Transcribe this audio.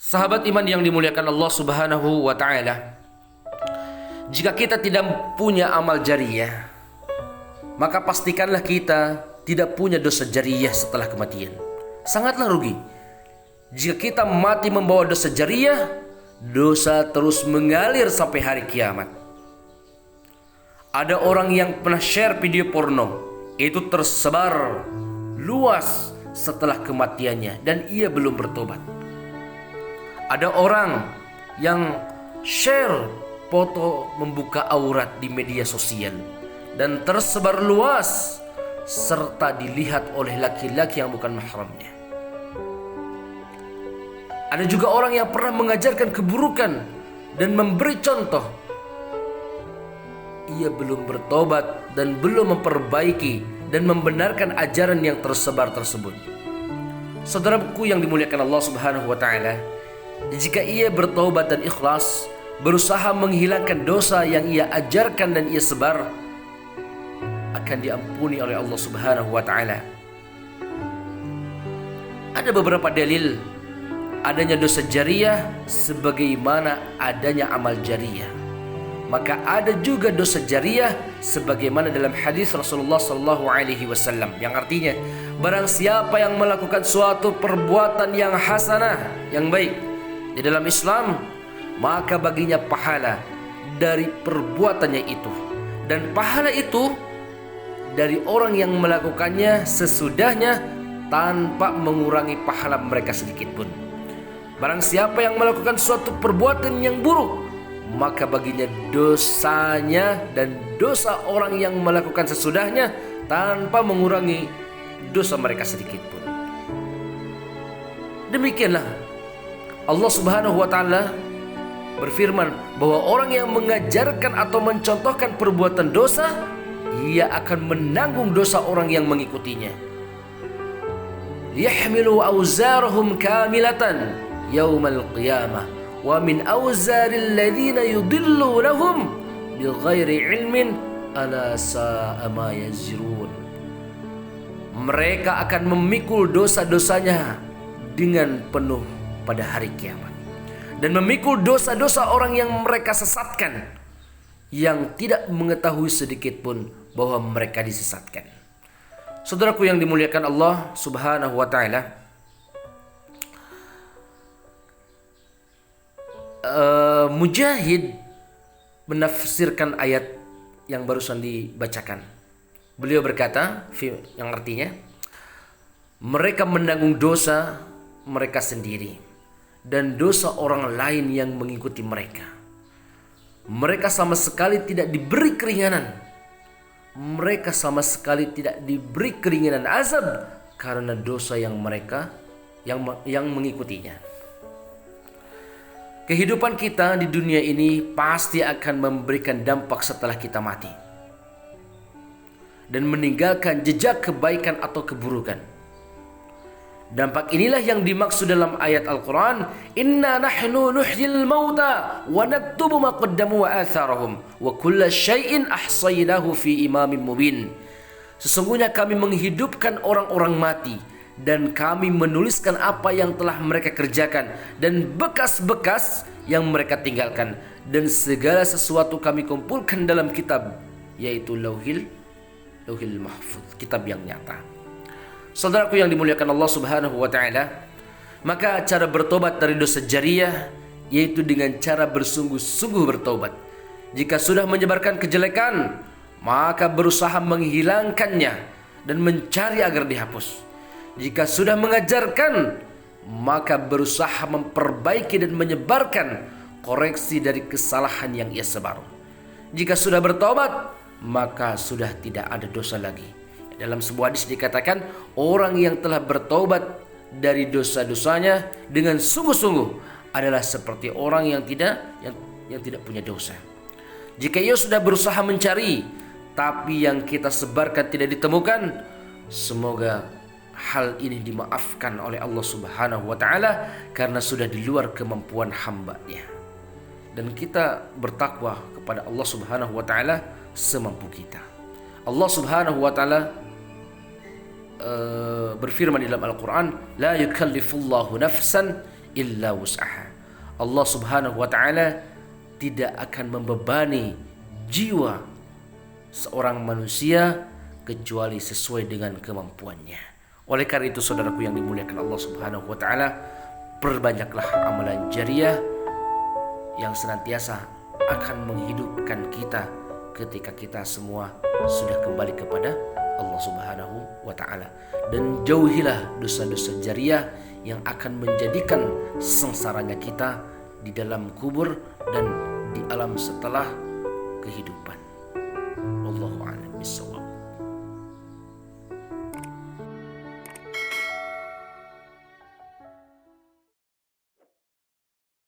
Sahabat iman yang dimuliakan Allah Subhanahu wa taala, jika kita tidak punya amal jariyah, maka pastikanlah kita tidak punya dosa jariyah setelah kematian. Sangatlah rugi jika kita mati membawa dosa jariyah, dosa terus mengalir sampai hari kiamat. Ada orang yang pernah share video porno, itu tersebar luas setelah kematiannya dan ia belum bertobat. Ada orang yang share foto membuka aurat di media sosial dan tersebar luas serta dilihat oleh laki-laki yang bukan mahramnya. Ada juga orang yang pernah mengajarkan keburukan dan memberi contoh. Ia belum bertobat dan belum memperbaiki dan membenarkan ajaran yang tersebar tersebut. Saudaraku yang dimuliakan Allah Subhanahu wa taala, jika ia bertobat dan ikhlas, berusaha menghilangkan dosa yang ia ajarkan dan ia sebar, akan diampuni oleh Allah Subhanahu wa taala. Ada beberapa dalil adanya dosa jariyah sebagaimana adanya amal jariyah. Maka ada juga dosa jariyah sebagaimana dalam hadis Rasulullah sallallahu alaihi wasallam yang artinya, barang siapa yang melakukan suatu perbuatan yang hasanah, yang baik di dalam Islam, maka baginya pahala dari perbuatannya itu, dan pahala itu dari orang yang melakukannya sesudahnya tanpa mengurangi pahala mereka sedikit pun. Barang siapa yang melakukan suatu perbuatan yang buruk, maka baginya dosanya dan dosa orang yang melakukan sesudahnya tanpa mengurangi dosa mereka sedikit pun. Demikianlah Allah Subhanahu wa taala berfirman bahwa orang yang mengajarkan atau mencontohkan perbuatan dosa, ia akan menanggung dosa orang yang mengikutinya. Yahmilu awzarahum kamilatan yaumal qiyamah wa min awzaril ladzina yudillunahum bighairi ilmin ala sa'a ma yazirun. Mereka akan memikul dosa-dosanya dengan penuh pada hari kiamat, dan memikul dosa-dosa orang yang mereka sesatkan, yang tidak mengetahui sedikit pun bahwa mereka disesatkan. Saudaraku yang dimuliakan Allah Subhanahu wa taala, Mujahid menafsirkan ayat yang barusan dibacakan. Beliau berkata, yang artinya, mereka menanggung dosa mereka sendiri dan dosa orang lain yang mengikuti mereka. Mereka sama sekali tidak diberi keringanan. Mereka sama sekali tidak diberi keringanan azab karena dosa yang mereka yang mengikutinya. Kehidupan kita di dunia ini pasti akan memberikan dampak setelah kita mati dan meninggalkan jejak kebaikan atau keburukan. Dampak inilah yang dimaksud dalam ayat Al-Quran, Inna nahnu nuhyil mauta wa naktubu ma qaddamu wa atharahum wa kulla syai'in ahsaynahu fi imamin mubin. Sesungguhnya kami menghidupkan orang-orang mati dan kami menuliskan apa yang telah mereka kerjakan dan bekas-bekas yang mereka tinggalkan, dan segala sesuatu kami kumpulkan dalam kitab, yaitu Lauhil Mahfuz, kitab yang nyata. Saudaraku yang dimuliakan Allah Subhanahu wa taala, maka cara bertobat dari dosa jariyah yaitu dengan cara bersungguh-sungguh bertobat. Jika sudah menyebarkan kejelekan, maka berusaha menghilangkannya dan mencari agar dihapus. Jika sudah mengajarkan, maka berusaha memperbaiki dan menyebarkan koreksi dari kesalahan yang ia sebar. Jika sudah bertobat, maka sudah tidak ada dosa lagi. Dalam sebuah hadis dikatakan, orang yang telah bertobat dari dosa-dosanya dengan sungguh-sungguh adalah seperti orang yang tidak punya dosa. Jika ia sudah berusaha mencari, tapi yang kita sebarkan tidak ditemukan, semoga hal ini dimaafkan oleh Allah Subhanahu wa taala karena sudah di luar kemampuan hamba-Nya. Dan kita bertakwa kepada Allah Subhanahu wa taala semampu kita. Allah Subhanahu wa taala berfirman di dalam Al-Quran, la yukallifullahu nafsan illa wus'aha. Allah Subhanahu wa taala tidak akan membebani jiwa seorang manusia kecuali sesuai dengan kemampuannya. Oleh karena itu saudaraku yang dimuliakan Allah Subhanahu wa taala, perbanyaklah amalan jariah yang senantiasa akan menghidupkan kita ketika kita semua sudah kembali kepada Allah Subhanahu wa taala, dan jauhilah dosa-dosa jariah yang akan menjadikan sengsaranya kita di dalam kubur dan di alam setelah kehidupan. Wallahu a'lam.